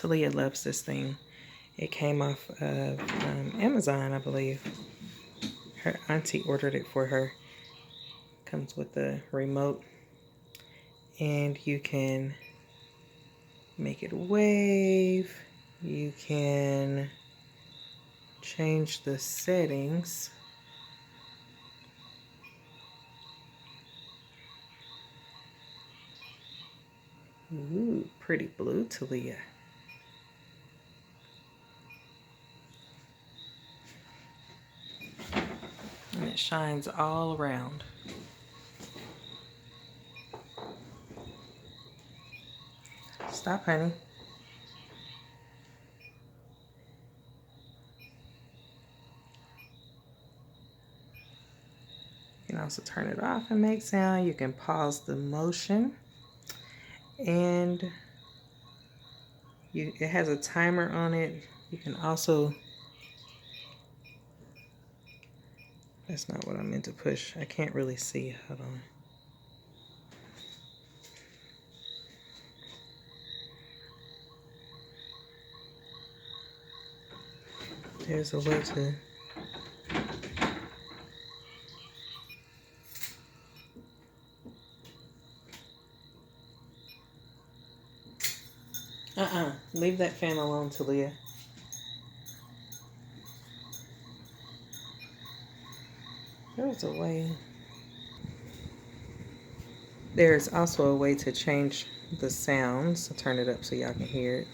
Talia loves this thing. It came off of Amazon, I believe. Her auntie ordered it for her. Comes with the remote. And you can make it wave. You can change the settings. Ooh, pretty blue, Talia. And it shines all around. Stop, honey. You can also turn it off and make sound. You can pause the motion. And it has a timer on it. You can also, that's not what I meant to push. I can't really see. Hold on. There's a way to leave that fan alone, Talia. There's a way. There's also a way to change the sounds. I'll turn it up so y'all can hear it.